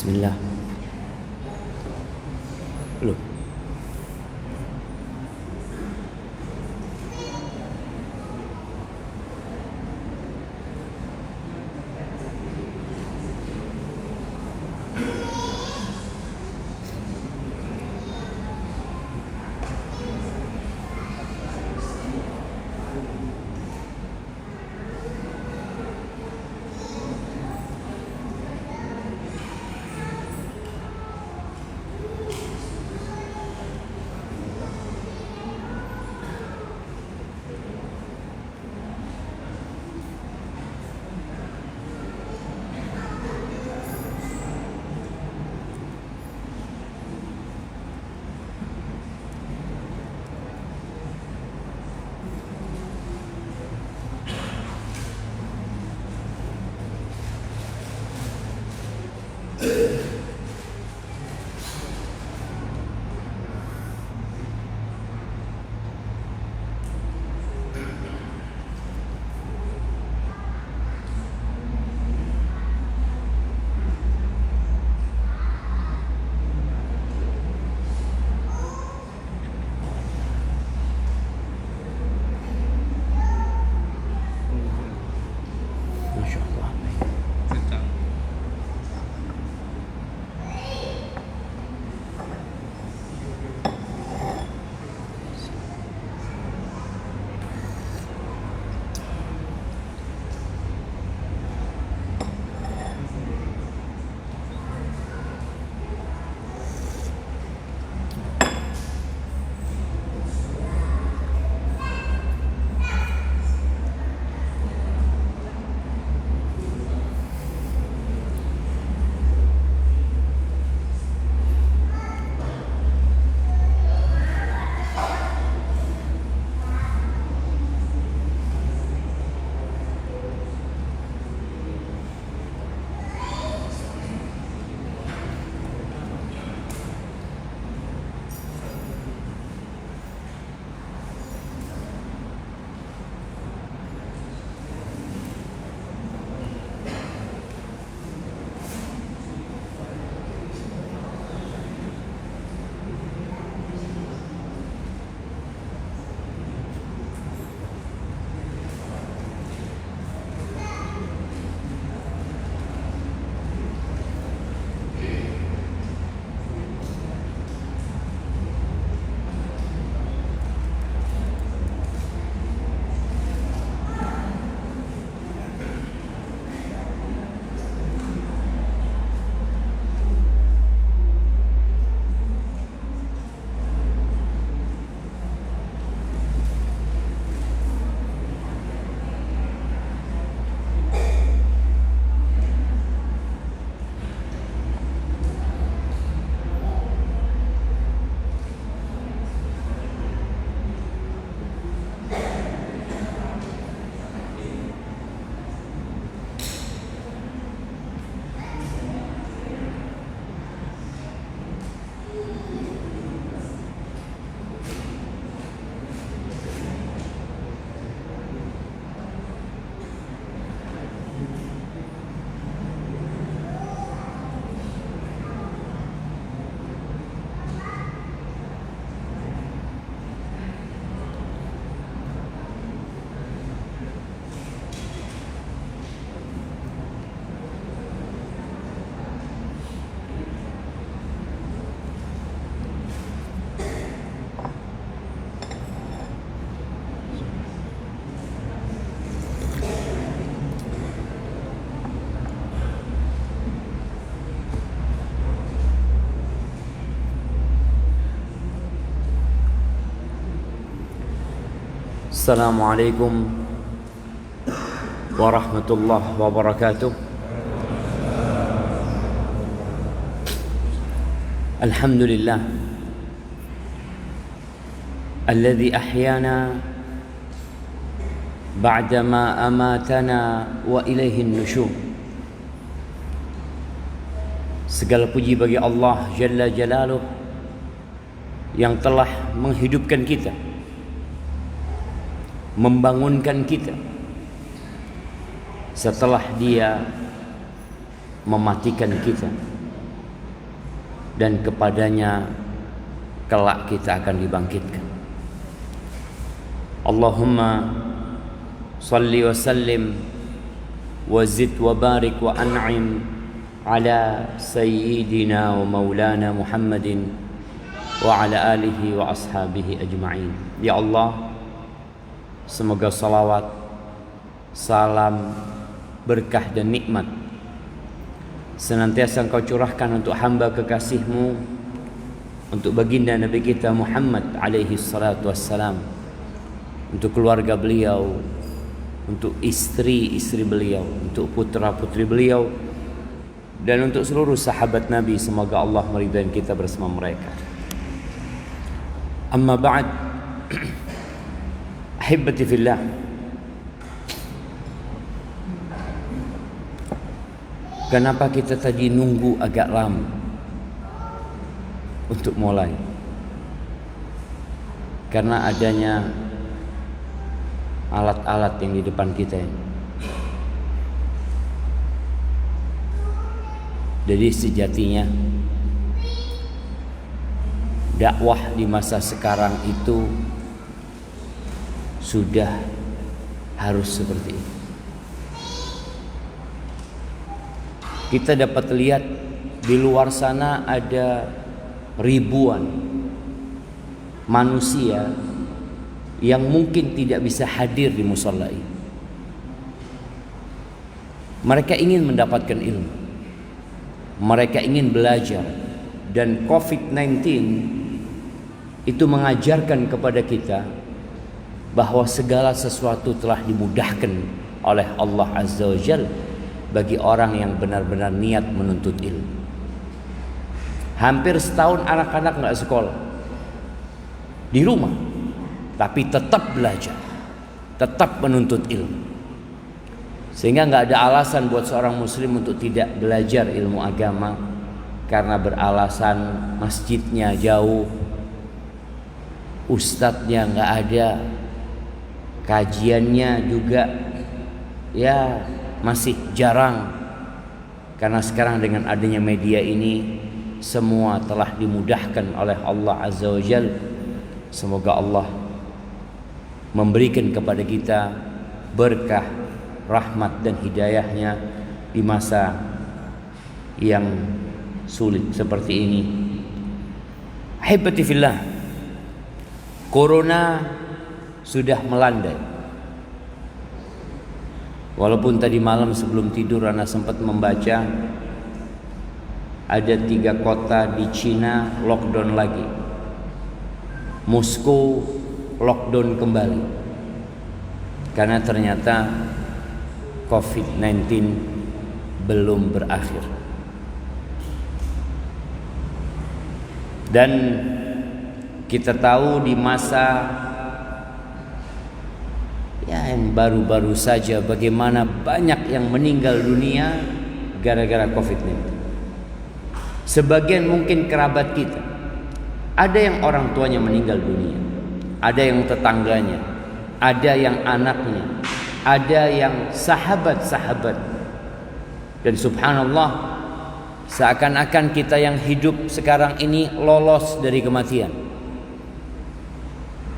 Bismillah. Loh. Masya Allah. Assalamualaikum warahmatullahi wabarakatuh. Alhamdulillah alladzi ahyana ba'dama amatana wa ilaihin nusyur. Segala puji bagi Allah Jalla Jalaluh yang telah menghidupkan kita, membangunkan kita setelah Dia mematikan kita. dan kepadanya kelak kita akan dibangkitkan. Allahumma salli wa sallim wa zid wa barik wa an'im ala sayyidina wa maulana Muhammadin wa ala alihi wa ashabihi ajma'in. Ya Allah, semoga salawat, salam, berkah dan nikmat senantiasa Engkau curahkan untuk hamba kekasih-Mu, untuk baginda Nabi kita Muhammad alaihi salatu wassalam, untuk keluarga beliau, untuk istri-istri beliau, untuk putra-putri beliau, dan untuk seluruh sahabat Nabi. Semoga Allah meridai kita bersama mereka. Amma ba'd, ahibbati fillah, kenapa kita tadi nunggu agak lama untuk mulai? Karena adanya alat-alat yang di depan kita ini. Jadi sejatinya dakwah di masa sekarang itu sudah harus seperti ini. Kita dapat lihat di luar sana ada ribuan manusia yang mungkin tidak bisa hadir di musala ini. Mereka ingin mendapatkan ilmu, mereka ingin belajar, dan COVID-19 itu mengajarkan kepada kita bahwa segala sesuatu telah dimudahkan oleh Allah Azza wa Jalla bagi orang yang benar-benar niat menuntut ilmu. Hampir setahun anak-anak nggak sekolah, di rumah, tapi tetap belajar, tetap menuntut ilmu. Sehingga nggak ada alasan buat seorang muslim untuk tidak belajar ilmu agama, karena beralasan masjidnya jauh, ustadznya nggak ada, kajiannya juga ya masih jarang. Karena sekarang dengan adanya media ini, semua telah dimudahkan oleh Allah Azza wa Jalla. Semoga Allah memberikan kepada kita berkah, rahmat dan hidayahnya di masa yang sulit seperti ini. Ahibati fillah, Corona sudah melandai. Walaupun tadi malam sebelum tidur Ana sempat membaca ada 3 kota di Cina lockdown lagi. Moskow lockdown kembali karena ternyata COVID-19 belum berakhir. Dan kita tahu di masa yang baru-baru saja bagaimana banyak yang meninggal dunia gara-gara COVID-19. Sebagian mungkin kerabat kita, ada yang orang tuanya meninggal dunia, ada yang tetangganya, ada yang anaknya, ada yang sahabat-sahabat. Dan subhanallah, seakan-akan kita yang hidup sekarang ini lolos dari kematian.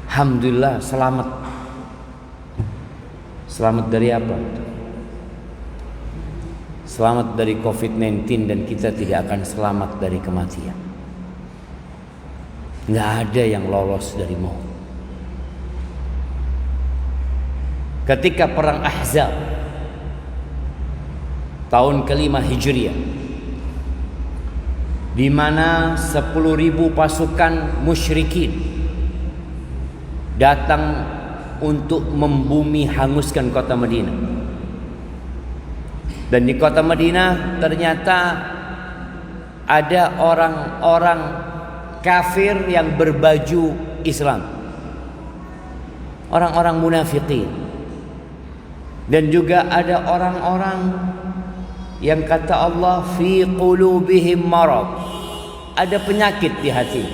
Alhamdulillah, selamat. Selamat dari apa? Selamat dari COVID-19, dan kita tidak akan selamat dari kematian. Nggak ada yang lolos dari maut. Ketika perang Ahzab tahun ke-5 Hijriah, di mana 10.000 pasukan musyrikin datang untuk membumi hanguskan kota Madinah. Dan di kota Madinah ternyata ada orang-orang kafir yang berbaju Islam, orang-orang munafiqin. Dan juga ada orang-orang yang kata Allah fi qulubihim marad, ada penyakit di hati.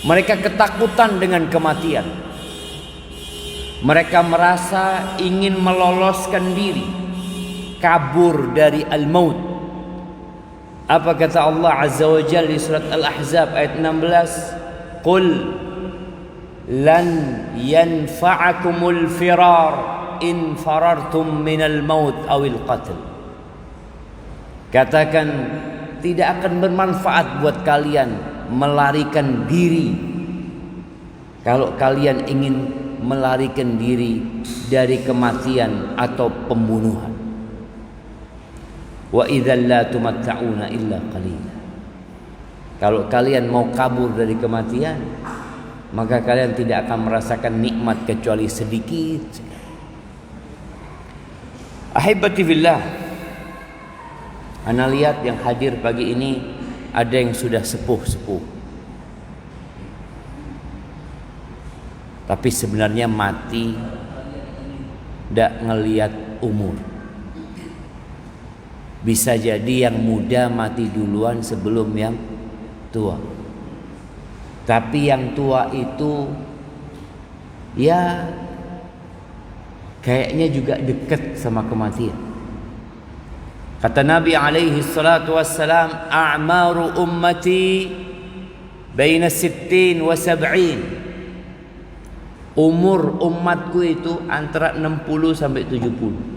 Mereka ketakutan dengan kematian. Mereka merasa ingin meloloskan diri, kabur dari al-maut. Apa kata Allah Azza wa Jalla di surat Al-Ahzab ayat 16? Qul lan yanfa'akumul firar in farartum minal maut awil qatl. Katakan, tidak akan bermanfaat buat kalian melarikan diri kalau kalian ingin melarikan diri dari kematian atau pembunuhan. Wa idzal la tumatta'una illa qalila. Kalau kalian mau kabur dari kematian, maka kalian tidak akan merasakan nikmat kecuali sedikit. Ahibati fillah, ana lihat yang hadir pagi ini ada yang sudah sepuh-sepuh, tapi sebenarnya mati tidak ngelihat umur. Bisa jadi yang muda mati duluan sebelum yang tua. Tapi yang tua itu ya kayaknya juga dekat sama kematian. Kata Nabi alaihi salatu wassalam, a'maru ummati baina 60 wa 70. Umur umatku itu antara 60 sampai 70.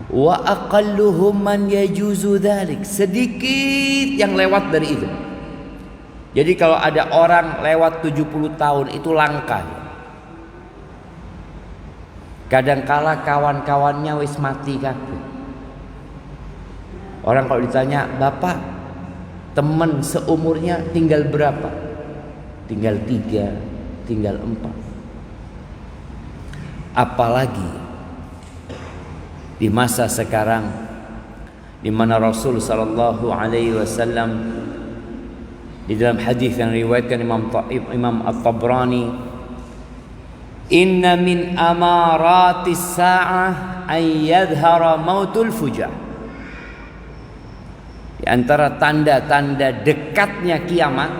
Wa aqalluhum man yajuzu dzalik. Sedikit yang lewat dari itu. Jadi kalau ada orang lewat 70 tahun itu langka. Kadangkala kawan-kawannya wis mati kabeh. Orang kalau ditanya, "Bapak, teman seumurnya tinggal berapa?" Tinggal 3, tinggal 4. Apalagi di masa sekarang di mana Rasul sallallahu alaihi wasallam di dalam hadis yang riwayatkan Imam At-Tabrani, inna min amaratis sa'ah an yadhhara mautul fujah. Di antara tanda-tanda dekatnya kiamat,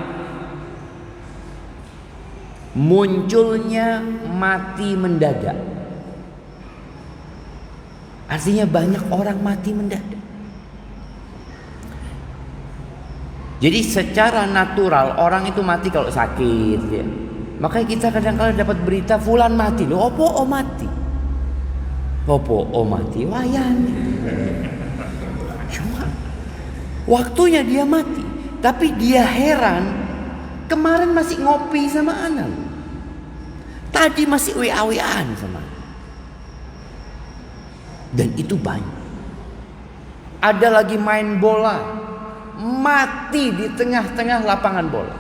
munculnya mati mendadak. Artinya banyak orang mati mendadak. Jadi secara natural orang itu mati kalau sakit ya. Makanya kita kadang-kadang dapat berita fulan mati. Loh, opo mati? Opo mati? Wayane. Cuma waktunya dia mati. Tapi dia heran, kemarin masih ngopi sama anak. Tadi masih WA-WAan sama anak. Dan itu banyak. Ada lagi main bola, mati di tengah-tengah lapangan bola.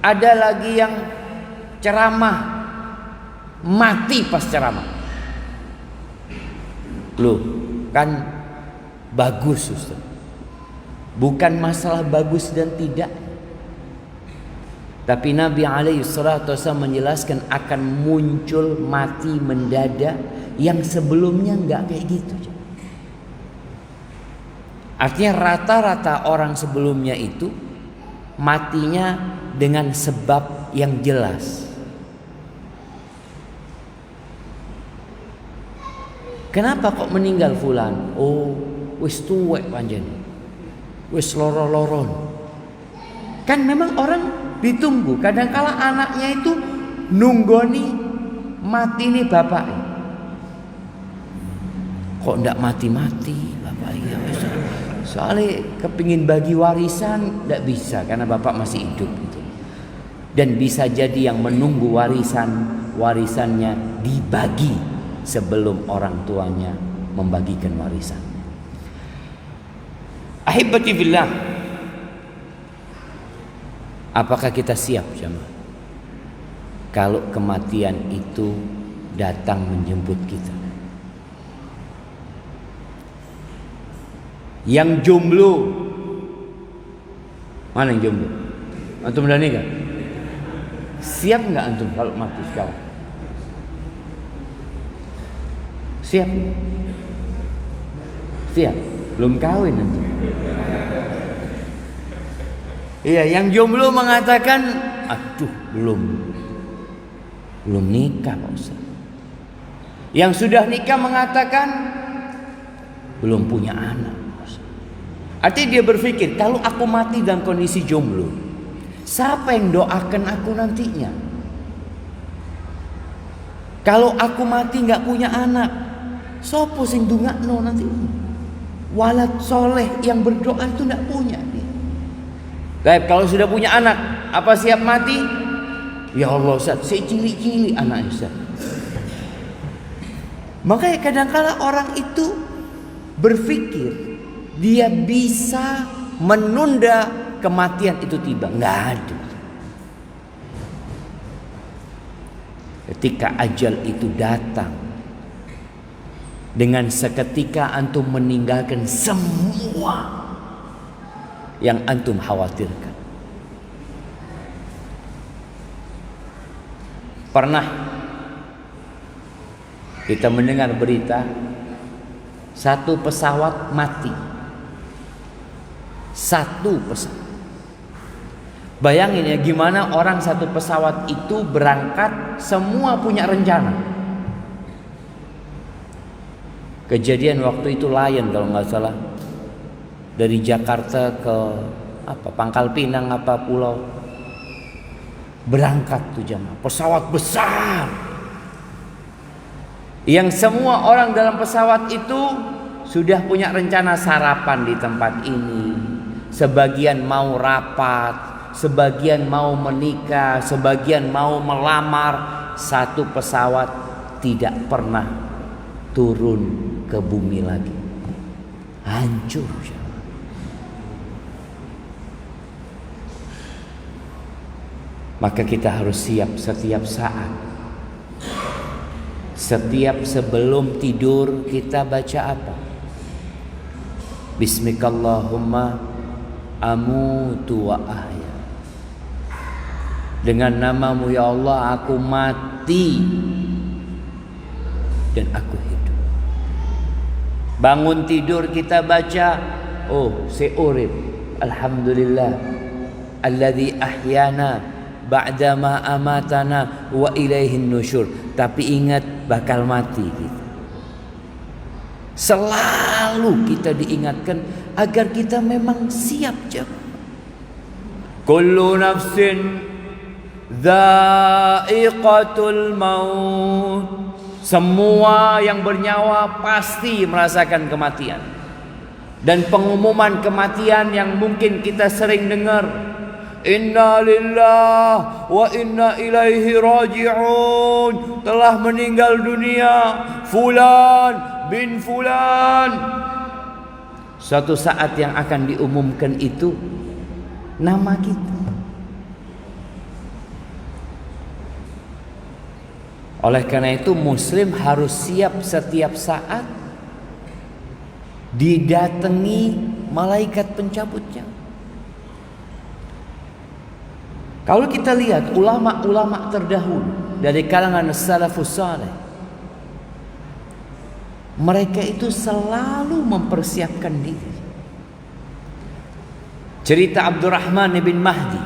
Ada lagi yang ceramah, mati pas ceramah. Loh, kan bagus Ustaz. Bukan masalah bagus dan tidak. Tapi Nabi alaihi salatu wasallam menjelaskan akan muncul mati mendadak yang sebelumnya enggak kayak gitu. Artinya rata-rata orang sebelumnya itu matinya dengan sebab yang jelas. Kenapa kok meninggal fulan? Oh, wis tuwek panjen. Wis loro-loron. Kan memang orang ditunggu. Kadang-kala anaknya itu nunggoni mati nih bapak. Kok ndak mati-mati bapak ya? Soalnya kepingin bagi warisan ndak bisa karena bapak masih hidup gitu. Dan bisa jadi yang menunggu warisannya dibagi sebelum orang tuanya membagikan warisan. Ahibati billah, apakah kita siap jemaah kalau kematian itu datang menjemput kita? Yang jomblo, mana yang jomblo? Antum udah nikah? Siap nggak antum kalau mati sekarang? Siap? Siap? Belum kawin antum? Iya, yang jomblo mengatakan, aduh belum nikah Pak Ustaz. Yang sudah nikah mengatakan, belum punya anak. Artinya dia berpikir, kalau aku mati dalam kondisi jomblo, siapa yang doakan aku nantinya? Kalau aku mati nggak punya anak, sopo sing dungakno nanti? Walad soleh yang berdoa itu nggak punya. Baik, kalau sudah punya anak, apa siap mati? Ya Allah Ustaz, saya cilik-cilik anak Ustaz. Makanya kadang-kala orang itu berpikir dia bisa menunda kematian itu tiba. Nggak ada. Ketika ajal itu datang, dengan seketika antum meninggalkan semua yang antum khawatirkan. Pernah kita mendengar berita satu pesawat mati. Satu pesawat. Bayangin ya, gimana orang satu pesawat itu berangkat semua punya rencana. Kejadian waktu itu Lion kalau nggak salah, dari Jakarta ke Pangkal Pinang pulau, berangkat tuh jamaah, pesawat besar yang semua orang dalam pesawat itu sudah punya rencana sarapan di tempat ini, sebagian mau rapat, sebagian mau menikah, sebagian mau melamar. Satu pesawat tidak pernah turun ke bumi lagi, hancur. Maka kita harus siap setiap saat. Setiap sebelum tidur kita baca apa? Bismikallahumma amutu wa ahya. Dengan namamu ya Allah aku mati dan aku hidup. Bangun tidur kita baca, oh seurip, alhamdulillah alladzi ahyana ba'dama amatana wa ilaihin nusyur. Tapi ingat bakal mati kita. Selalu kita diingatkan agar kita memang siap jawab. Kullu nafsin dha'iqatul maut. Semua yang bernyawa pasti merasakan kematian. Dan pengumuman kematian yang mungkin kita sering dengar, Inna lillah wa inna ilaihi raji'un. Telah meninggal dunia Fulan bin Fulan. Suatu saat yang akan diumumkan itu nama kita. Oleh karena itu muslim harus siap setiap saat didatangi malaikat pencabut nyawa. Kalau kita lihat ulama-ulama terdahulu dari kalangan salafus saleh, mereka itu selalu mempersiapkan diri. Cerita Abdurrahman bin Mahdi,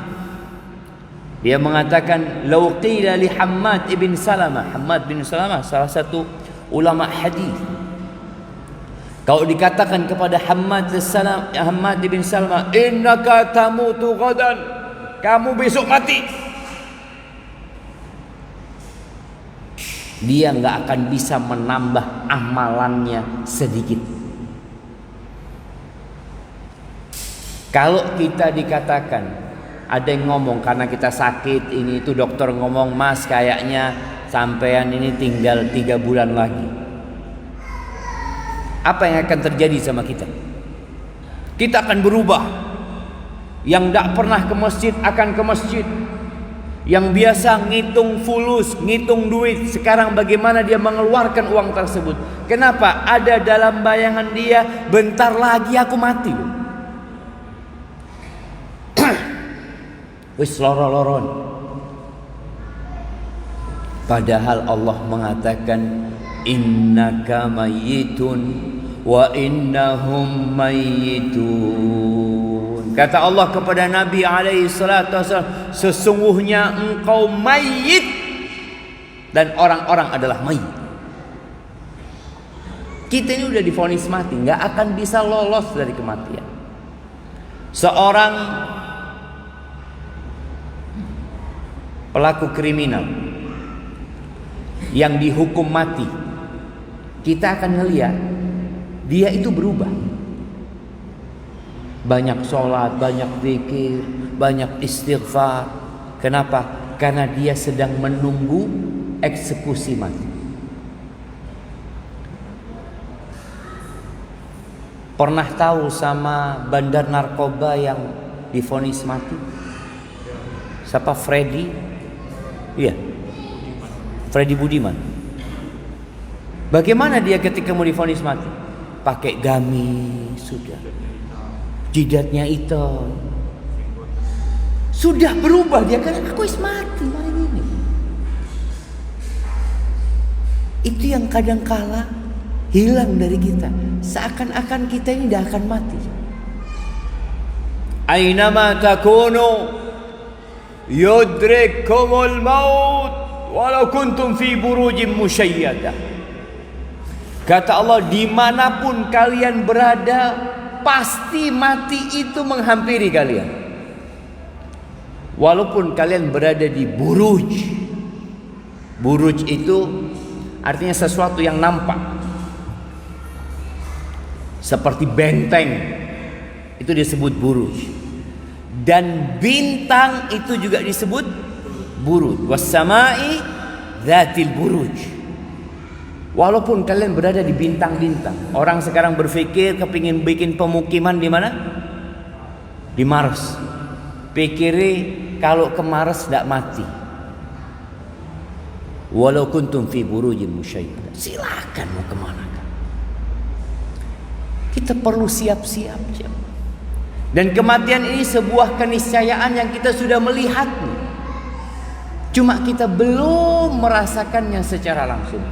dia mengatakan, "Lau qila li Hammad bin Salamah." Hammad bin Salamah salah satu ulama hadis. Kalau dikatakan kepada Hammad bin Salamah, "Innaka tamutu ghadan." Kamu besok mati. Dia nggak akan bisa menambah amalannya sedikit. Kalau kita dikatakan, ada yang ngomong karena kita sakit ini itu, dokter ngomong, "Mas kayaknya sampean ini tinggal 3 bulan lagi." Apa yang akan terjadi sama kita? Kita akan berubah. Yang tidak pernah ke masjid akan ke masjid. Yang biasa ngitung fulus, ngitung duit, sekarang bagaimana dia mengeluarkan uang tersebut? Kenapa? Ada dalam bayangan dia, bentar lagi aku mati. Wis loro-loron. Padahal Allah mengatakan, innaka mayyitun wa innahum mayyitun. Kata Allah kepada Nabi alaihi salatu wasallam, sesungguhnya engkau mayit dan orang-orang adalah mayit. Kita ini udah divonis mati, nggak akan bisa lolos dari kematian. Seorang pelaku kriminal yang dihukum mati, kita akan melihat dia itu berubah. Banyak sholat, banyak zikir, banyak istighfar. Kenapa? Karena dia sedang menunggu eksekusi mati. Pernah tahu sama bandar narkoba yang divonis mati? Siapa? Freddy? Iya, Freddy Budiman. Bagaimana dia ketika mau divonis mati? Pakai gamis, sudah. Jidatnya hitam. Sudah berubah dia, karena aku mati hari ini. Itu yang kadang kala hilang dari kita. Seakan-akan kita ini tidak akan mati. Aynama takunu yudrikkumul maut walau kuntum fi burujin musyayyadah. Kata Allah, dimanapun kalian berada, pasti mati itu menghampiri kalian. Walaupun kalian berada di buruj. Buruj itu artinya sesuatu yang nampak, seperti benteng, itu disebut buruj. Dan bintang itu juga disebut buruj. Wassama'i dzatil buruj. Walaupun kalian berada di bintang-bintang. Orang sekarang berpikir kepingin bikin pemukiman di mana? Di Mars. Pikiri kalau ke Mars tidak mati. Walau kuntum fi burujin musyayyadah. Silakan mau kemana. Kita perlu siap-siap. Dan kematian ini sebuah keniscayaan yang kita sudah melihatnya. Cuma kita belum merasakannya secara langsung.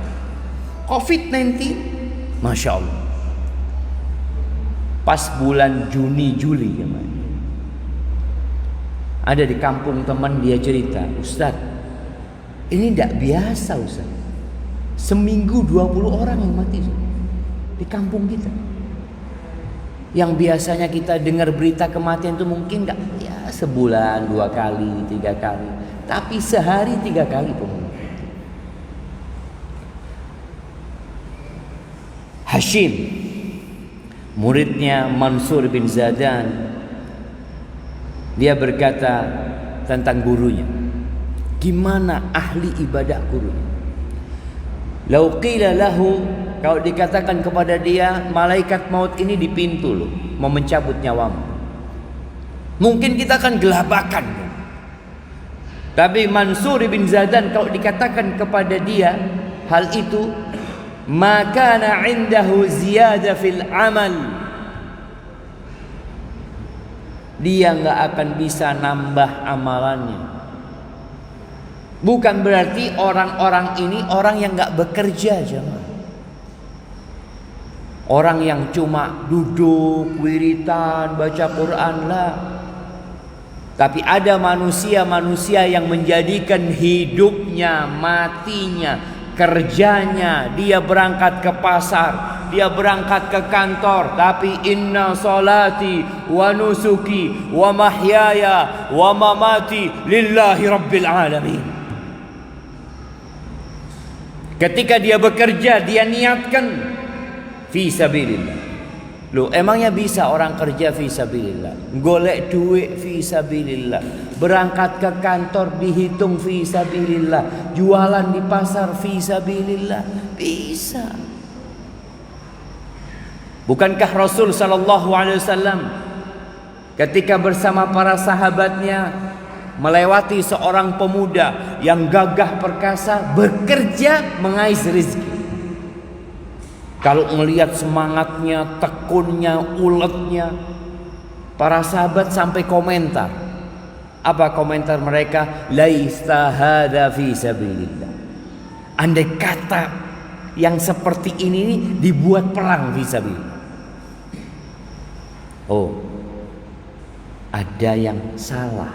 COVID-19, Masya Allah. Pas bulan Juni, Juli ada di kampung teman, dia cerita, Ustaz, ini tidak biasa Ustaz. Seminggu 20 orang yang mati di kampung kita. Yang biasanya kita dengar berita kematian itu mungkin enggak, ya sebulan 2 kali, 3 kali, tapi sehari 3 kali pembunuh. Hashim, muridnya Mansur bin Zadan, dia berkata tentang gurunya, gimana ahli ibadah gurunya. Lau qila lahu, kalau dikatakan kepada dia, malaikat maut ini di pintu loh, mau mencabut nyawamu, mungkin kita akan gelabakan. Tapi Mansur bin Zadan, kalau dikatakan kepada dia hal itu, maka na indahu ziyada fil amal, dia nggak akan bisa nambah amalannya. Bukan berarti orang-orang ini orang yang nggak bekerja, jemaah. Orang yang cuma duduk, wiritan, baca Quran lah. Tapi ada manusia-manusia yang menjadikan hidupnya, matinya, kerjanya, dia berangkat ke pasar, dia berangkat ke kantor, tapi inna salati wa nusuki wa mahyaya wa mamati lillahi rabbil alamin. Ketika dia bekerja, dia niatkan fi sabilillah. Loh, emangnya bisa orang kerja fi sabilillah, golek duit fi sabilillah, berangkat ke kantor dihitung fi sabilillah, jualan di pasar fi sabilillah? Bisa. Bukankah Rasul sallallahu alaihi wasallam ketika bersama para sahabatnya melewati seorang pemuda yang gagah perkasa, bekerja mengais rezeki. Kalau melihat semangatnya, tekunnya, uletnya, para sahabat sampai komentar. Apa komentar mereka? Laisa hadza fi sabilillah. Andai kata yang seperti ini dibuat perang fi sabilillah. Oh, ada yang salah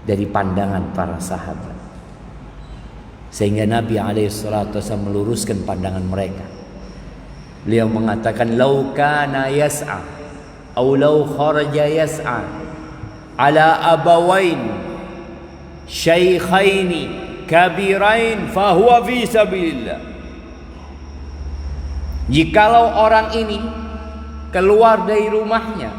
dari pandangan para sahabat. Sehingga Nabi alaihissalatu wasallam meluruskan pandangan mereka. Beliau mengatakan, "Lau kana yas'a atau lau kharaja yas'a ala abawain syaikhaini kabirain fahuwa fi sabilillah." Jikalau orang ini keluar dari rumahnya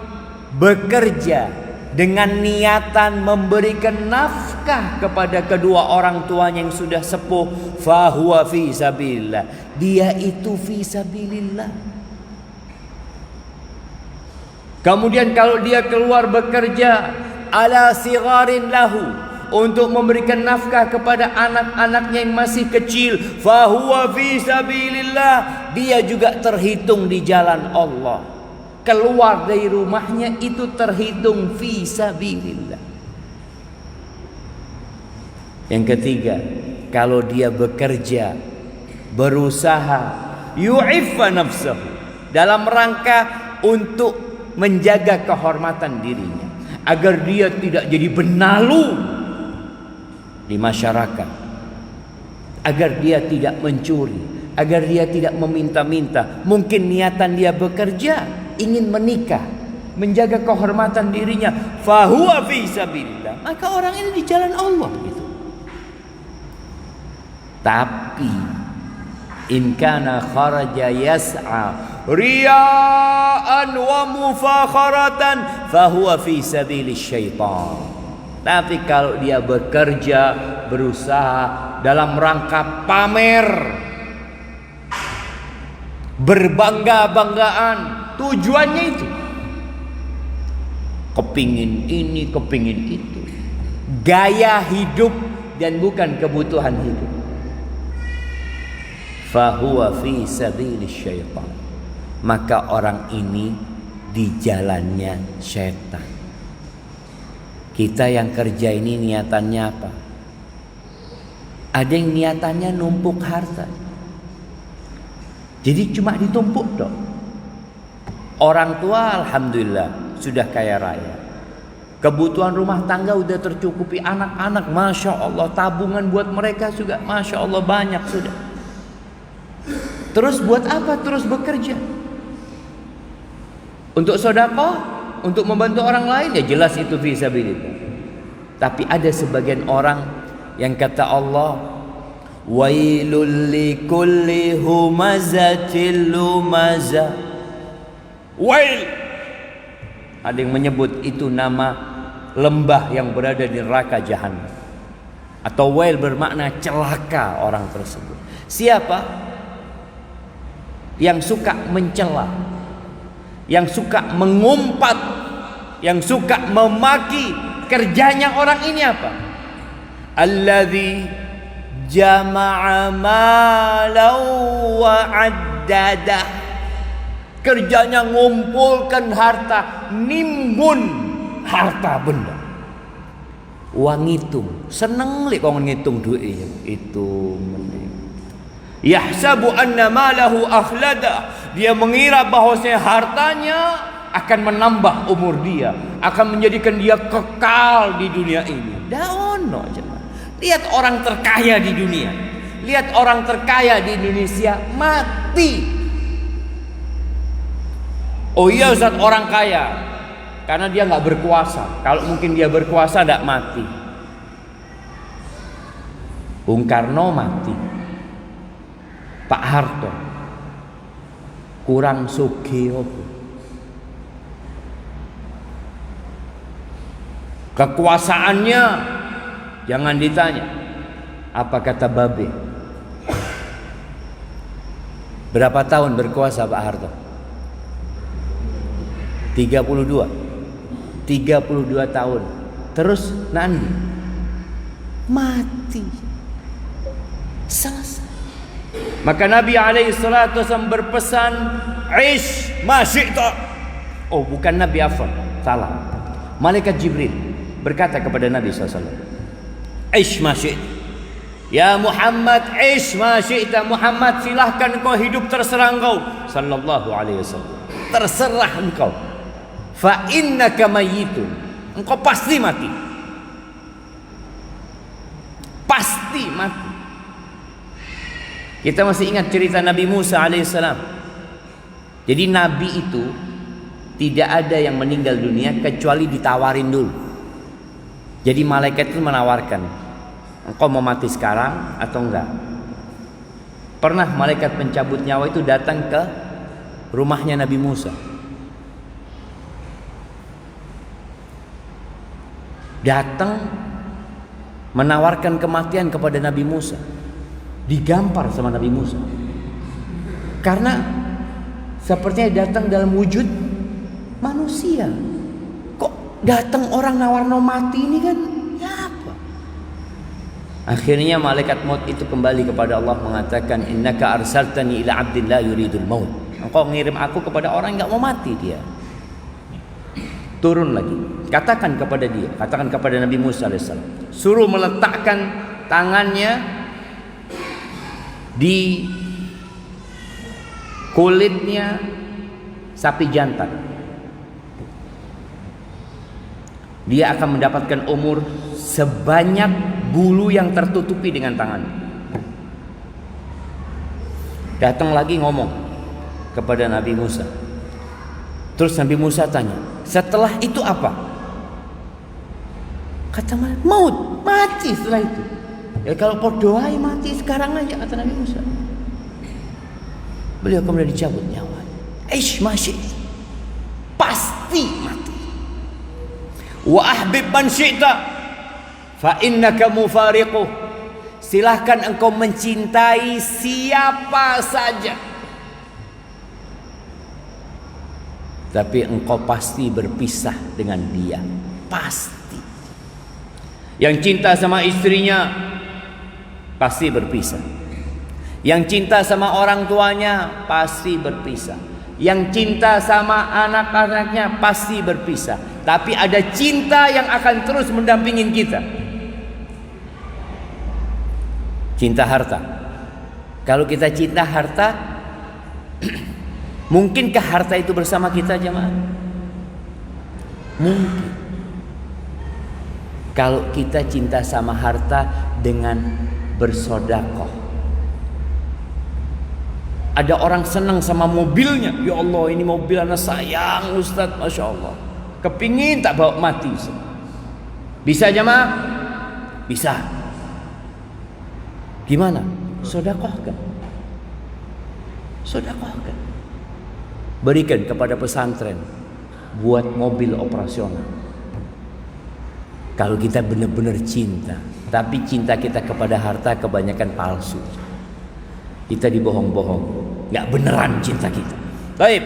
bekerja dengan niatan memberikan nafkah kepada kedua orang tuanya yang sudah sepuh, fahuwa fi sabilillah, dia itu fi sabilillah. Kemudian kalau dia keluar bekerja ala sigharin lahu, untuk memberikan nafkah kepada anak-anaknya yang masih kecil, fahuwa fi sabilillah, dia juga terhitung di jalan Allah. Keluar dari rumahnya itu terhitung fi sabilillah. Yang ketiga, kalau dia bekerja, berusaha, yu'iffa nafsahu, dalam rangka untuk menjaga kehormatan dirinya, agar dia tidak jadi benalu di masyarakat, agar dia tidak mencuri, agar dia tidak meminta-minta. Mungkin niatan dia bekerja, ingin menikah, menjaga kehormatan dirinya, fahuwa fi sabilillah, maka orang ini di jalan Allah gitu. Tapi in kana kharaja yas'a riya'an wa mufakharatan fahuwa fi sabilis syaitan. Tapi kalau dia bekerja, berusaha dalam rangka pamer, berbangga-banggaan, tujuannya itu kepingin ini, kepingin itu, gaya hidup dan bukan kebutuhan hidup, fahuwa fi sabilis syaitan, maka orang ini di jalannya syaitan. Kita yang kerja ini niatannya apa? Ada yang niatannya numpuk harta, jadi cuma ditumpuk dong. Orang tua alhamdulillah sudah kaya raya, kebutuhan rumah tangga udah tercukupi, anak-anak masya Allah, tabungan buat mereka juga masya Allah banyak sudah. Terus buat apa? Terus bekerja untuk sedekah, untuk membantu orang lain, ya jelas itu fisabilillah. Tapi ada sebagian orang yang kata Allah, wailul likulli humazatil lumaza. Wail, ada yang menyebut itu nama lembah yang berada di neraka jahanam, atau wail bermakna celaka orang tersebut. Siapa yang suka mencela, yang suka mengumpat, yang suka memaki, kerjanya orang ini apa? Alladzi jama'a malau wa addada, kerjanya ngumpulkan harta, nimbun harta benda. Uang ngitung, seneng li kau ngitung duit itu. Yahsabu anna malahu akhlada, dia mengira bahwasanya hartanya akan menambah umur dia, akan menjadikan dia kekal di dunia ini. Daono aja. Lihat orang terkaya di dunia, lihat orang terkaya di Indonesia mati. Oh iya Ustaz, orang kaya karena dia nggak berkuasa. Kalau mungkin dia berkuasa tidak mati. Bung Karno mati, Pak Harto kurang sugih apa? Kekuasaannya jangan ditanya. Apa kata Babe? Berapa tahun berkuasa Pak Harto? 32 tahun. Terus nanti mati, selesai. Maka Nabi SAW berpesan, Ish ma syi'ta. Oh bukan Nabi, afwan, salah. Malaikat Jibril berkata kepada Nabi SAW, Ish ma syi'ta, ya Muhammad, ish ma syi'ta. Muhammad, silahkan kau hidup, terserah engkau. Sallallahu alaihi wasallam, terserah engkau. Fa innaka mayyitun, engkau pasti mati, pasti mati. Kita masih ingat cerita Nabi Musa alaihissalam Jadi nabi itu tidak ada yang meninggal dunia kecuali ditawarin dulu. Jadi malaikat itu menawarkan, engkau mau mati sekarang atau enggak? Pernah malaikat pencabut nyawa itu datang ke rumahnya Nabi Musa. Datang menawarkan kematian kepada Nabi Musa. Digampar sama Nabi Musa. Karena sepertinya datang dalam wujud manusia. Kok datang orang nawar-nawar mati ini kan? Ya apa? Akhirnya malaikat maut itu kembali kepada Allah mengatakan, innaka arsaltani ila abdin la yuridul maut. Engkau ngirim aku kepada orang yang gak mau mati dia. Turun lagi. Katakan kepada dia, katakan kepada Nabi Musa alaihissalam, suruh meletakkan tangannya di kulitnya sapi jantan. Dia akan mendapatkan umur sebanyak bulu yang tertutupi dengan tangan. Datang lagi ngomong kepada Nabi Musa. Terus Nabi Musa tanya, setelah itu apa? Kata maut, mati setelah itu. Ya kalau kau doa mati sekarang aja, kata Nabi Musa. Beliau kemudian dicabut nyawanya. Masih pasti mati. Wa ahbib man syi'ta fa innaka mufariquh. Silahkan engkau mencintai siapa saja, tapi engkau pasti berpisah dengan dia. Pasti. Yang cinta sama istrinya pasti berpisah. Yang cinta sama orang tuanya pasti berpisah. Yang cinta sama anak-anaknya pasti berpisah. Tapi ada cinta yang akan terus mendampingin kita. Cinta harta. Kalau kita cinta harta, mungkinkah harta itu bersama kita, jemaah? Mungkin. Kalau kita cinta sama harta dengan bersodakoh. Ada orang senang sama mobilnya. Ya Allah, ini mobil anak sayang Ustaz, Masya Allah. Kepingin tak bawa mati. Bisa jemaah? Bisa. Gimana? Sodakohkan. Sodakohkan. Berikan kepada pesantren buat mobil operasional. Kalau kita benar-benar cinta, tapi cinta kita kepada harta kebanyakan palsu. Kita dibohong-bohong, nggak beneran cinta kita. Baik.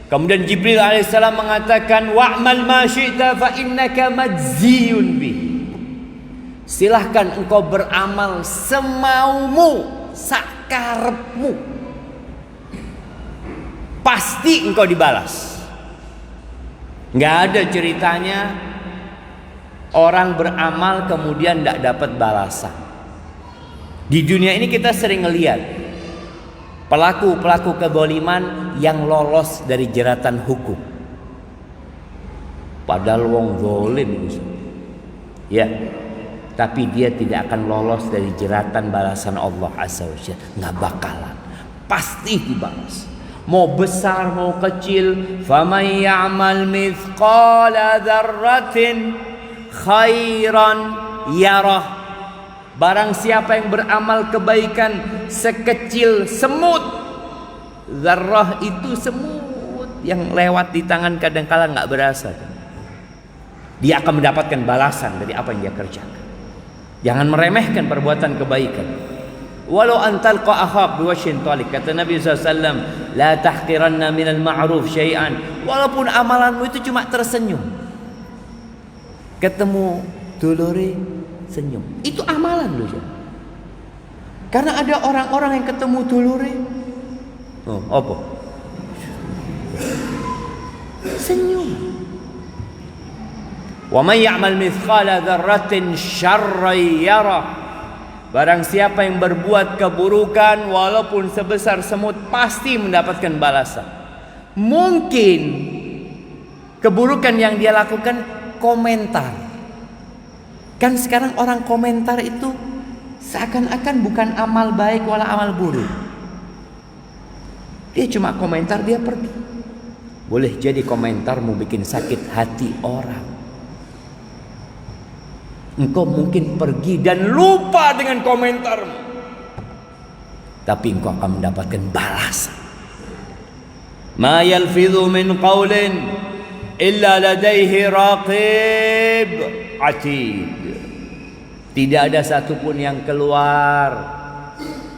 Kemudian Jibril alaihissalam mengatakan, wa'mal ma syi'ta fa innaka majziyun bih. Silahkan engkau beramal semaumu, sakarepmu. Pasti engkau dibalas. Nggak ada ceritanya orang beramal kemudian tidak dapat balasan. Di dunia ini kita sering ngelihat pelaku-pelaku kezaliman yang lolos dari jeratan hukum. Padahal wong zalim, ya, tapi dia tidak akan lolos dari jeratan balasan Allah Azza wa Jalla. Nggak bakalan, pasti dibalas. Mau besar mau kecil, faman ya'mal mithqala dzarratin khairan yarah. Barang siapa yang beramal kebaikan sekecil semut. Zarrah itu semut yang lewat di tangan kadang-kala nggak berasa. Dia akan mendapatkan balasan dari apa yang dia kerjakan. Jangan meremehkan perbuatan kebaikan. Walau antalqa akhak biwajhin talik, kata Nabi SAW, la tahqiranna minal ma'ruf syai'an. Walaupun amalanmu itu cuma tersenyum, ketemu dulure senyum, itu amalan loh ya. Karena ada orang-orang yang ketemu dulure, apa? Senyum. Wa may ya'mal mithqala dzarratin syarran yarah. Barang siapa yang berbuat keburukan walaupun sebesar semut pasti mendapatkan balasan. Mungkin keburukan yang dia lakukan komentar. Kan sekarang orang komentar itu seakan-akan bukan amal baik wala amal buruk. Dia cuma komentar, dia pergi. Boleh jadi komentarmu bikin sakit hati orang. Engkau mungkin pergi dan lupa dengan komentarmu, tapi engkau akan mendapatkan balasan. Ma yalfidhu min qawlin illa ladaihi raqib atid. Tidak ada satupun yang keluar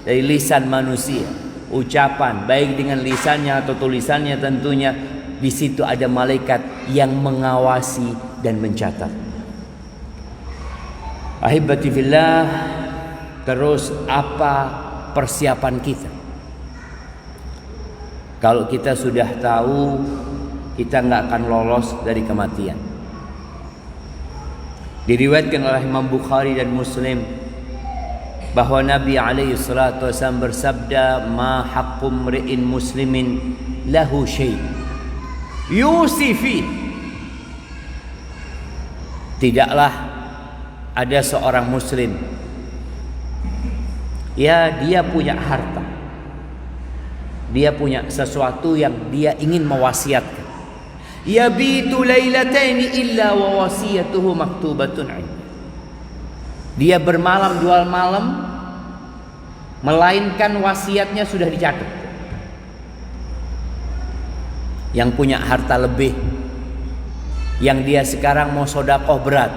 dari lisan manusia, ucapan baik dengan lisannya atau tulisannya, tentunya di situ ada malaikat yang mengawasi dan mencatat. Ahibati fillah, terus apa persiapan kita? Kalau kita sudah tahu kita nggak akan lolos dari kematian. Diriwayatkan oleh Imam Bukhari dan Muslim bahwa Nabi alaihi salatu wasallam bersabda, "Ma haqqum ri'in muslimin lahu syai' yusifi." Tidaklah ada seorang muslim, ya dia punya harta, dia punya sesuatu yang dia ingin mewasiatkan. Yabitu lailataini illa wa wasiyatuhu maktubatun 'inda. Dia bermalam 2 malam melainkan wasiatnya sudah dicatat. Yang punya harta lebih, yang dia sekarang mau sodakoh berat,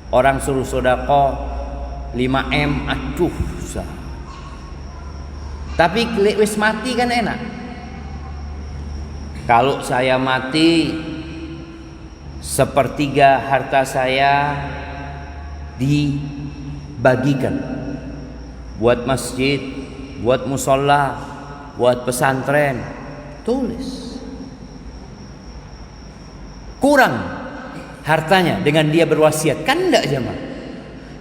orang suruh sodakoh 5M, aduh susah. Tapi wis mati kan enak. Kalau saya mati, 1/3 harta saya dibagikan buat masjid, buat musola, buat pesantren. Tulis. Kurang hartanya dengan dia berwasiat, kan enggak jemaah?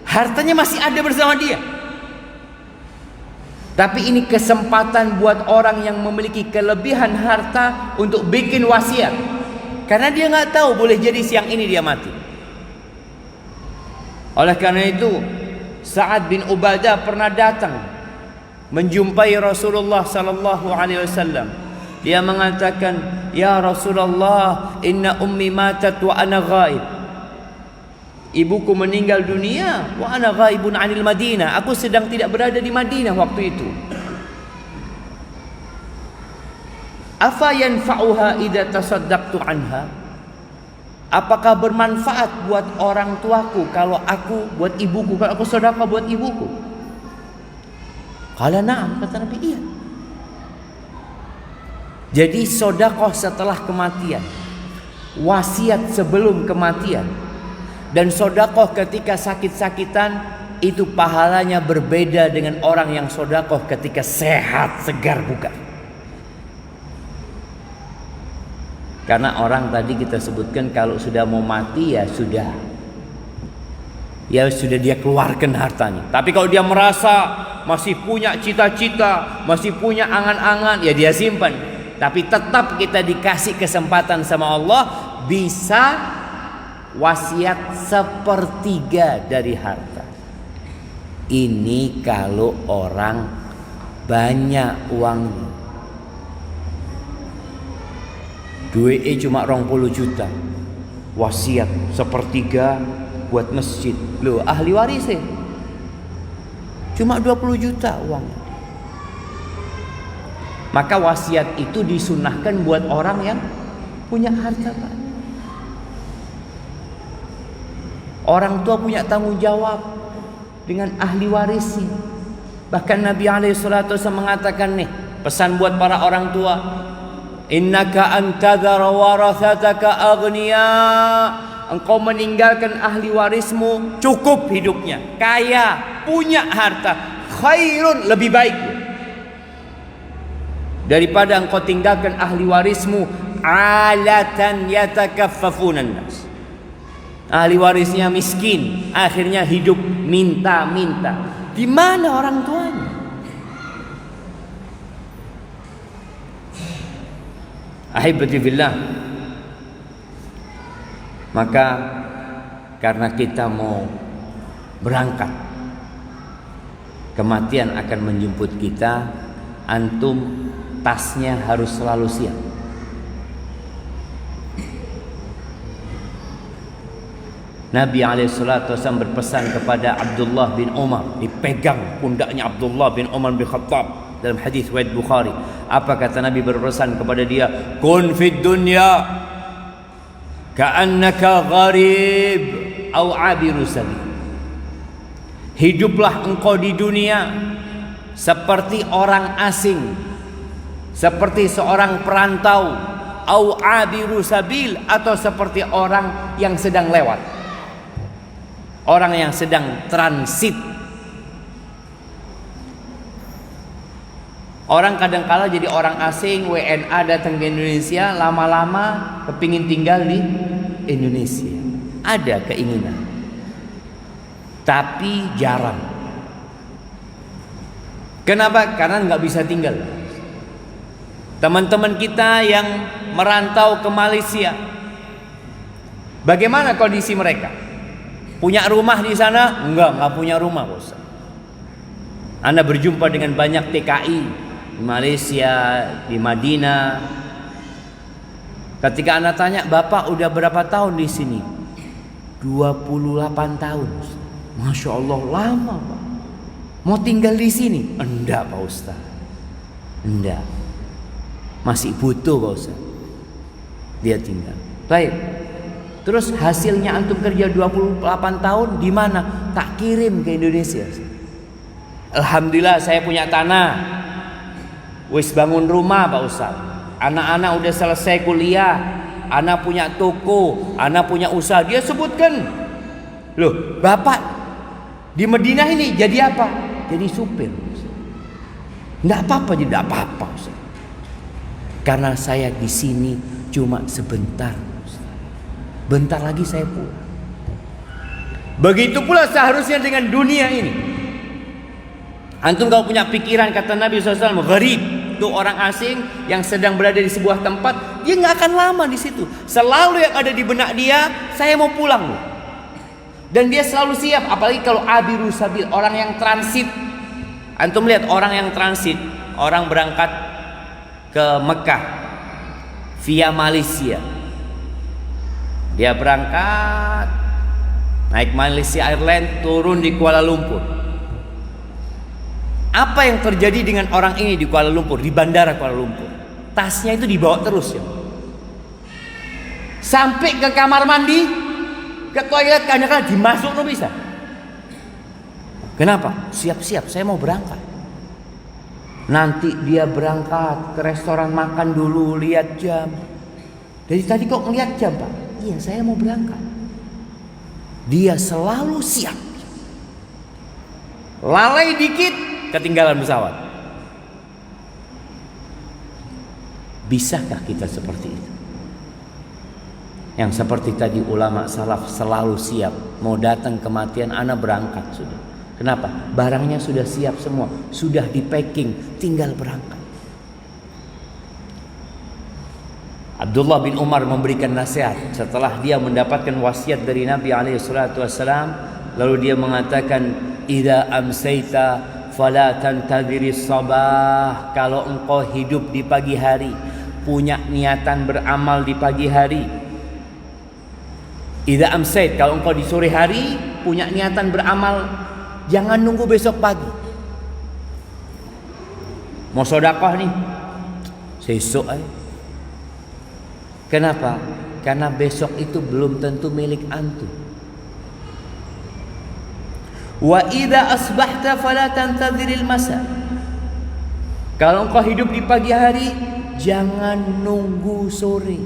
Hartanya masih ada bersama dia. Tapi ini kesempatan buat orang yang memiliki kelebihan harta untuk bikin wasiat. Karena dia nggak tahu, boleh jadi siang ini dia mati. Oleh karena itu, Sa'ad bin Ubadah pernah datang menjumpai Rasulullah sallallahu alaihi wasallam. Dia mengatakan, "Ya Rasulullah, inna ummi matat wa ana ghaib." Ibuku meninggal dunia, wa ana ghaibun 'anil Madinah. Aku sedang tidak berada di Madinah waktu itu. Afa yanfa'uha idza tasaddaqtu anha? Apakah bermanfaat buat orang tuaku kalau aku buat ibuku, kalau aku sedekah buat ibuku? Qala na'am, kata Nabi, iya. Jadi sedekah setelah kematian, wasiat sebelum kematian, dan sedekah ketika sakit-sakitan, itu pahalanya berbeda dengan orang yang sedekah ketika sehat, segar bugar. Karena orang tadi kita sebutkan kalau sudah mau mati ya sudah dia keluarkan hartanya. Tapi kalau dia merasa masih punya cita-cita, masih punya angan-angan, ya dia simpan. Tapi tetap kita dikasih kesempatan sama Allah bisa wasiat 1/3 dari harta. Ini kalau orang banyak uangnya. Duitnya cuma 20 juta, wasiat 1/3 buat masjid. Loh, ahli warisnya cuma 20 juta uang. Maka wasiat itu disunahkan buat orang yang punya harta banyak. Orang tua punya tanggung jawab dengan ahli warisnya. Bahkan Nabi SAW mengatakan nih, pesan buat para orang tua, innaka antadhara warathataka aghniya. Engkau meninggalkan ahli warismu cukup hidupnya, kaya, punya harta, khairun, lebih baik daripada engkau tinggalkan ahli warismu alatan yatakaffafunan nas. Ahli warisnya miskin, akhirnya hidup minta-minta. Di mana orang tuanya? Ahibati fillah. Maka karena kita mau berangkat, kematian akan menjemput kita, antum tasnya harus selalu siap. Nabi SAW berpesan kepada Abdullah bin Umar, dipegang pundaknya Abdullah bin Umar bin Khattab dalam hadis riwayat Bukhari. Apa kata Nabi berpesan kepada dia? Kun fid dunya ka'annaka gharib au abiru sabil. Hiduplah engkau di dunia seperti orang asing, seperti seorang perantau, au abiru sabil, atau seperti orang yang sedang lewat, orang yang sedang transit. Orang kadang-kala jadi orang asing, WNA datang ke Indonesia, lama-lama kepingin tinggal di Indonesia. Ada keinginan, tapi jarang. Kenapa? Karena nggak bisa tinggal. Teman-teman kita yang merantau ke Malaysia, bagaimana kondisi mereka? Punya rumah di sana? Enggak punya rumah, Bos. Anda berjumpa dengan banyak TKI di Malaysia, di Madinah. Ketika Anda tanya, Bapak udah berapa tahun di sini? 28 tahun. Masya Allah, lama, Pak. Mau tinggal di sini? Enggak, Pak Ustaz. Enggak. Masih butuh, Pak Ustaz. Dia tinggal. Baik. Terus hasilnya antum kerja 28 tahun di mana? Tak kirim ke Indonesia. Alhamdulillah saya punya tanah. Wis bangun rumah, Pak Ustaz. Anak-anak udah selesai kuliah. Anak punya toko, anak punya usaha. Dia sebutkan, loh, Bapak di Madinah ini jadi apa? Jadi supir. Enggak apa-apa, tidak apa-apa, Ustaz. Karena saya di sini cuma sebentar. Bentar lagi saya pulang. Begitu pula seharusnya dengan dunia ini. Antum kalau punya pikiran, kata Nabi SAW, gharib, itu orang asing yang sedang berada di sebuah tempat, dia nggak akan lama di situ. Selalu yang ada di benak dia, saya mau pulang loh. Dan dia selalu siap, apalagi kalau abiru sabil, orang yang transit. Antum lihat orang yang transit, orang berangkat ke Mekah via Malaysia. Dia berangkat naik Malaysia Airlines, turun di Kuala Lumpur. Apa yang terjadi dengan orang ini di Kuala Lumpur, di bandara Kuala Lumpur? Tasnya itu dibawa terus ya. Sampai ke kamar mandi, ke toilet, kadang-kadang dimasuk no bisa. Kenapa? Siap-siap, saya mau berangkat. Nanti dia berangkat ke restoran, makan dulu, lihat jam. Dari tadi kok ngeliat jam, Pak? Iya, saya mau berangkat. Dia selalu siap. Lalai dikit, ketinggalan pesawat. Bisakah kita seperti itu? Yang seperti tadi ulama salaf selalu siap. Mau datang kematian, ana berangkat sudah. Kenapa? Barangnya sudah siap semua, sudah di packing, tinggal berangkat. Abdullah bin Umar memberikan nasihat setelah dia mendapatkan wasiat dari Nabi SAW. Lalu dia mengatakan, idza amsayta fala tantadhiris sabah. Kalau engkau hidup di pagi hari, punya niatan beramal di pagi hari. Idza amsayt, kalau engkau di sore hari punya niatan beramal, jangan nunggu besok pagi. Mau sedekah nih, sesuk aja. Kenapa? Karena besok itu belum tentu milik antum. Wa idza asbahta fala tantadhiril masa. Kalau engkau hidup di pagi hari, jangan nunggu sore.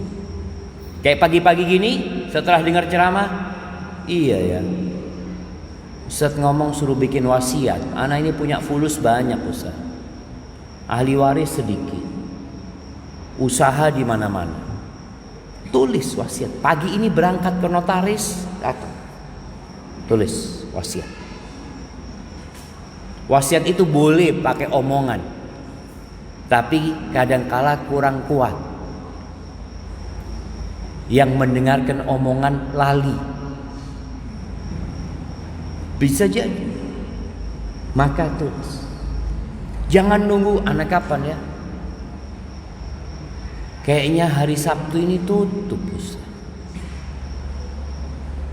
Kayak pagi-pagi gini, setelah dengar ceramah, iya ya, Ustaz ngomong suruh bikin wasiat. Anak ini punya fulus banyak, Ustaz. Ahli waris sedikit. Usaha di mana-mana. Tulis wasiat. Pagi ini berangkat ke notaris, datang. Tulis wasiat. Wasiat itu boleh pakai omongan, tapi kadangkala kurang kuat. Yang mendengarkan omongan lali. Bisa jadi. Maka tulis. Jangan nunggu anak kapan ya. Kayaknya hari Sabtu ini tutup, Ustaz.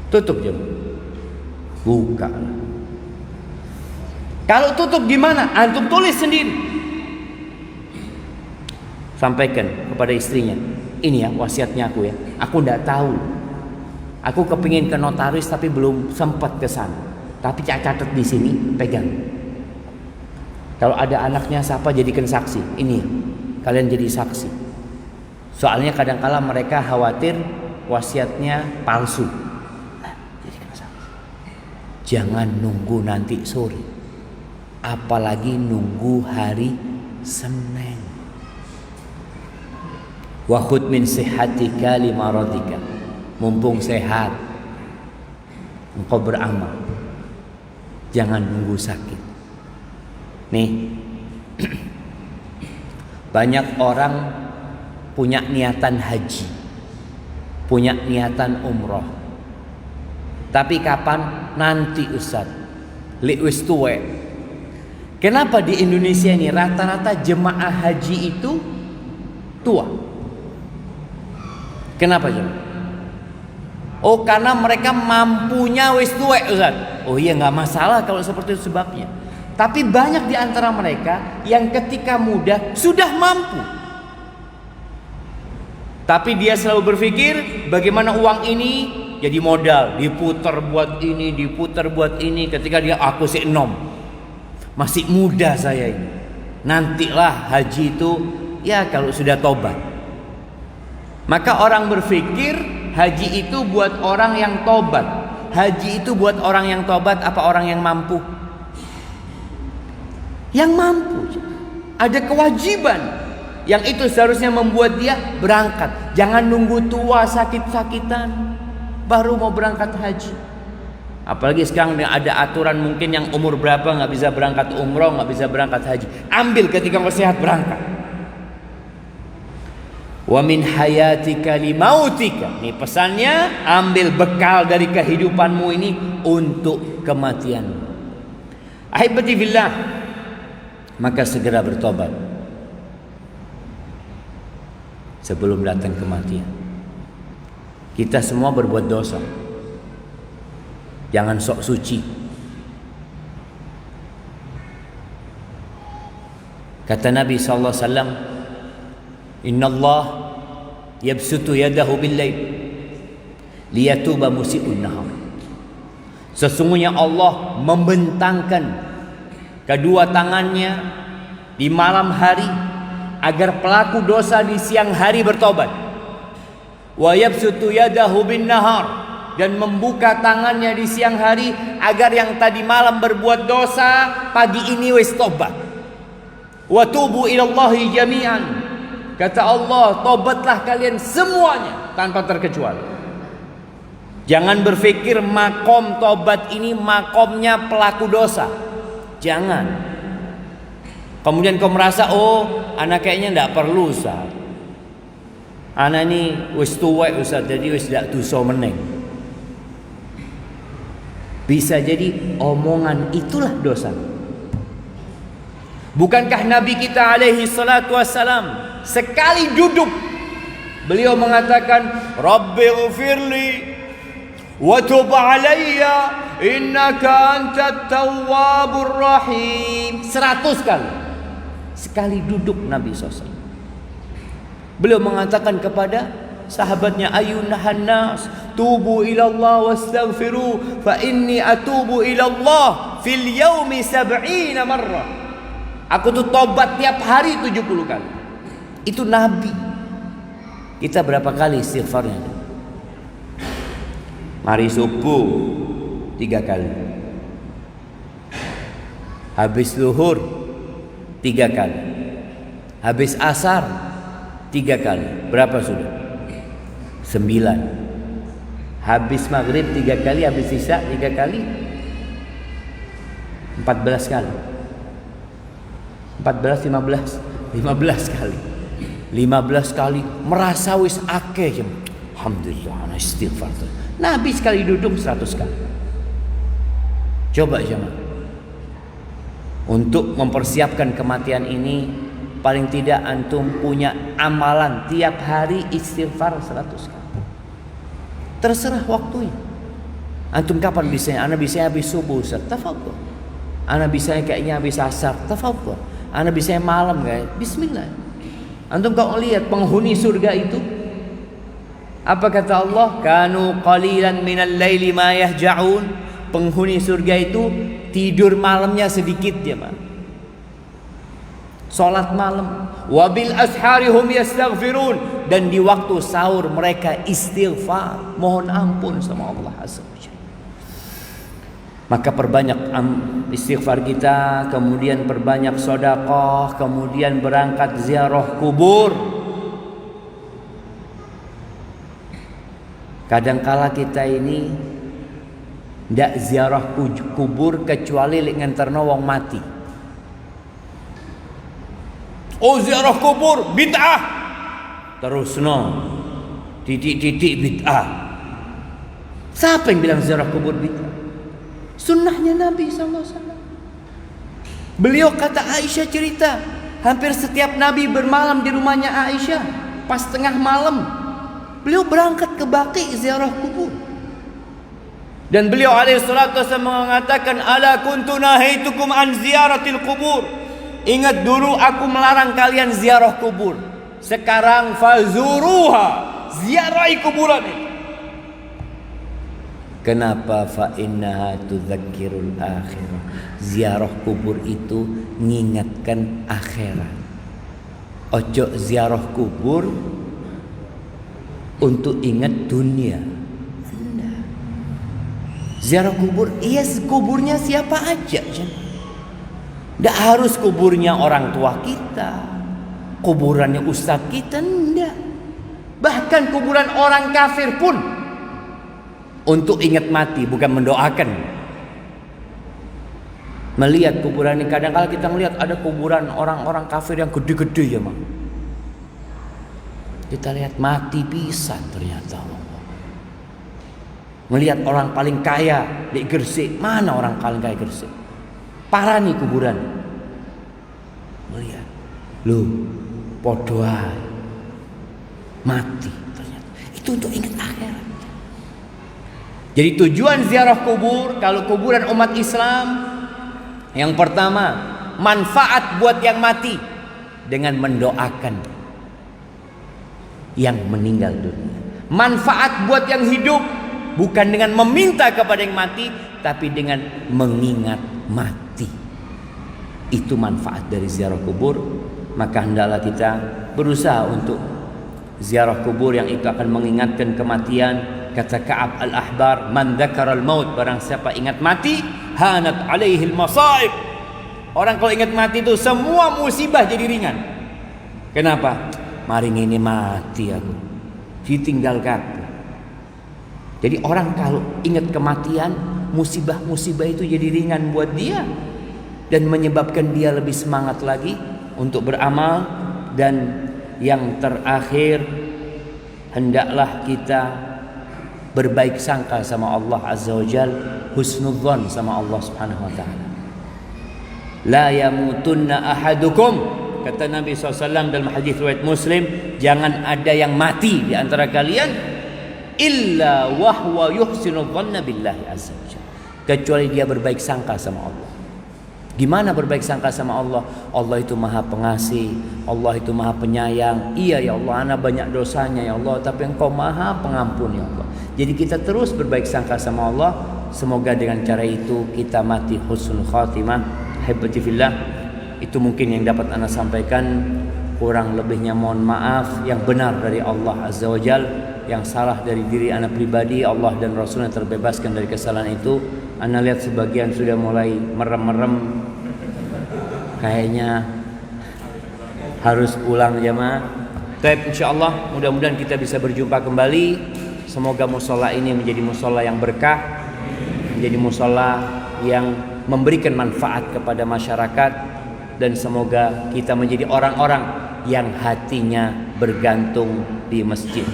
Tutup jam. Buka. Kalau tutup gimana? Antum tulis sendiri. Sampaikan kepada istrinya. Ini ya wasiatnya aku ya. Aku enggak tahu. Aku kepingin ke notaris tapi belum sempat ke sana. Tapi catat di sini, pegang. Kalau ada anaknya siapa jadikan saksi. Ini kalian jadi saksi. Soalnya kadang-kala mereka khawatir wasiatnya palsu. Nah, jadikan saksi. Jangan nunggu nanti sore. Apalagi nunggu hari Senin. Wa khudh min sihhatika li maradika. Mumpung sehat engkau beramal. Jangan nunggu sakit. Nih, banyak orang punya niatan haji, punya niatan umroh. Tapi kapan? Nanti Ustaz. Li wis tuwe. Kenapa di Indonesia ini rata-rata jemaah haji itu tua? Kenapa jemaah? Oh, karena mereka mampunya wis tuwe, Ustaz. Oh iya, nggak masalah kalau seperti itu sebabnya. Tapi banyak di antara mereka yang ketika muda sudah mampu. Tapi dia selalu berpikir bagaimana uang ini jadi modal, diputar buat ini, diputar buat ini. Ketika dia aku si enom, masih muda saya ini. Nantilah haji itu ya kalau sudah tobat. Maka orang berpikir haji itu buat orang yang tobat. Haji itu buat orang yang tobat apa orang yang mampu? Yang mampu. Ada kewajiban yang itu seharusnya membuat dia berangkat. Jangan nunggu tua sakit-sakitan baru mau berangkat haji. Apalagi sekarang ada aturan mungkin yang umur berapa nggak bisa berangkat umroh, nggak bisa berangkat haji. Ambil ketika masih sehat berangkat. Wa min hayatika li mautika. Ini pesannya, ambil bekal dari kehidupanmu ini untuk kematian. Ahibati billah, maka segera bertobat sebelum datang kematian. Kita semua berbuat dosa. Jangan sok suci. Kata Nabi sallallahu alaihi wasallam, "Innallah yabsutu yadahu bil-lail liyatuba musii'un nahar." Sesungguhnya Allah membentangkan kedua tangannya di malam hari agar pelaku dosa di siang hari bertobat. Wa yabsutu yadahu bin-nahar, dan membuka tangannya di siang hari agar yang tadi malam berbuat dosa pagi ini wis tobat. Wa tubu ilallahi jami'an. Kata Allah, tobatlah kalian semuanya tanpa terkecuali. Jangan berpikir makom tobat ini makomnya pelaku dosa. Jangan. Kemudian kau merasa, oh anak kayaknya tidak perlu Ustaz. Anak ini wis tuwek Ustaz, jadi wis tidak dosa meneng. Bisa jadi omongan itulah dosa. Bukankah Nabi kita alaihi salatu wassalam sekali duduk beliau mengatakan, Rabbighfirli wa tub alayya innaka antat tawwabur rahim. 100 kali. Sekali duduk Nabi SAW. Beliau mengatakan kepada sahabatnya, ayunahan nas tubu ilallah wastaghfiru fa inni atubu ilallah fil yaumi 70 marrah. Aku tuh tobat tiap hari 70 kali. Itu Nabi. Kita berapa kali istighfarnya? Mari subuh 3 kali. Habis zuhur 3 kali. Habis asar 3 kali. Berapa sudah? 9. Habis maghrib 3 kali. Habis isya 3 kali. 14 kali. 14, 15 kali. 15 kali merasa wis akeh. Alhamdulillah ana istighfar. Nabi sekali duduk 100 kali. Coba jemaah. Untuk mempersiapkan kematian ini, paling tidak antum punya amalan tiap hari istighfar 100 kali. Terserah waktunya. Antum kapan bisanya? Ana bisanya habis subuh, Ustaz. Tafadhol. Ana bisanya kayaknya habis asar. Tafadhol. Ana bisanya malam kayak. Bismillah. Antum kalau lihat penghuni surga itu, apa kata Allah? Kanu qalilan minal laili ma yahja'un. Penghuni surga itu tidur malamnya sedikit dia, Pak. Salat malam. Wabil asharihum yastaghfirun. Dan di waktu sahur mereka istighfar, mohon ampun sama Allah Azza wa Jalla. Maka perbanyak istighfar kita, kemudian perbanyak sedekah, kemudian berangkat ziarah kubur. Kadangkala kita ini ndak ziarah kubur kecuali lek nganterno wong mati. Oh, ziarah kubur bid'ah. Terusno titik-titik bid'ah. Siapa yang bilang ziarah kubur bid'ah? Sunnahnya Nabi SAW. Beliau kata Aisyah cerita, hampir setiap Nabi bermalam di rumahnya Aisyah. Pas tengah malam beliau berangkat ke Baqi ziarah kubur. Dan beliau alaihi salatu wasallam mengatakan, ala kuntu nahaitukum an ziyaratil kubur. Ingat dulu aku melarang kalian ziarah kubur. Sekarang fazuruha, ziarahi kuburan itu. Kenapa? Fa innaha tudzakirul akhirah. Ziarah kubur itu mengingatkan akhirat. Ojo ziarah kubur untuk ingat dunia. Ziarah kubur, iya kuburnya siapa aja. Tidak harus kuburnya orang tua kita, kuburannya ustadz kita, enggak. Bahkan kuburan orang kafir pun untuk ingat mati, bukan mendoakan. Melihat kuburan ini, kadang-kadang kita melihat ada kuburan orang-orang kafir yang gede-gede ya, Mang. Kita lihat mati pisan ternyata. Melihat orang paling kaya di Gresik, mana orang paling kaya Gresik? Parah nih kuburan. Melihat, loh, podo ae. Mati ternyata. Itu untuk ingat akhirat. Jadi tujuan ziarah kubur, kalau kuburan umat Islam, yang pertama, manfaat buat yang mati dengan mendoakan yang meninggal dunia. Manfaat buat yang hidup bukan dengan meminta kepada yang mati, tapi dengan mengingat mati. Itu manfaat dari ziarah kubur. Maka hendaklah kita berusaha untuk ziarah kubur yang itu akan mengingatkan kematian. Kata Ka'ab al-Ahbar, man dzakara al-maut, barang siapa ingat mati, hanat alaihi al-masaib. Orang kalau ingat mati itu semua musibah jadi ringan. Kenapa? Maring ini mati aku, ditinggal kabeh. Jadi orang kalau ingat kematian, musibah-musibah itu jadi ringan buat dia dan menyebabkan dia lebih semangat lagi untuk beramal. Dan yang terakhir, hendaklah kita berbaik sangka sama Allah Azza wa Jal, husnudzon sama Allah Subhanahu wa taala. La yamutunna ahadukum, kata Nabi SAW dalam hadis riwayat Muslim, jangan ada yang mati di antara kalian illa wahwa yuhsinu dhanna billahi azza wajalla, kecuali dia berbaik sangka sama Allah. Gimana berbaik sangka sama Allah? Allah itu maha pengasih, Allah itu maha penyayang. Iya ya Allah, ana banyak dosanya ya Allah, tapi Engkau maha pengampun ya Allah. Jadi kita terus berbaik sangka sama Allah. Semoga dengan cara itu kita mati husnul khatimah. Habibati fillah, itu mungkin yang dapat ana sampaikan. Kurang lebihnya mohon maaf. Yang benar dari Allah Azza wa Jal, yang salah dari diri ana pribadi, Allah dan Rasulnya terbebaskan dari kesalahan itu. Ana lihat sebagian sudah mulai merem-merem, kayaknya harus pulang jemaah. Tapi insyaallah mudah-mudahan kita bisa berjumpa kembali. Semoga musola ini menjadi musola yang berkah, menjadi musola yang memberikan manfaat kepada masyarakat, dan semoga kita menjadi orang-orang yang hatinya bergantung di masjid.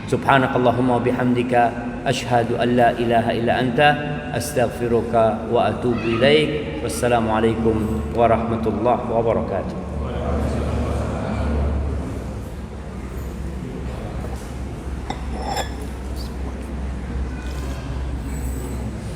Subhanakallahumma wa bihamdika asyhadu an la ilaha illa anta astaghfiruka wa atubu ilaik. Wassalamualaikum warahmatullahi wabarakatuh.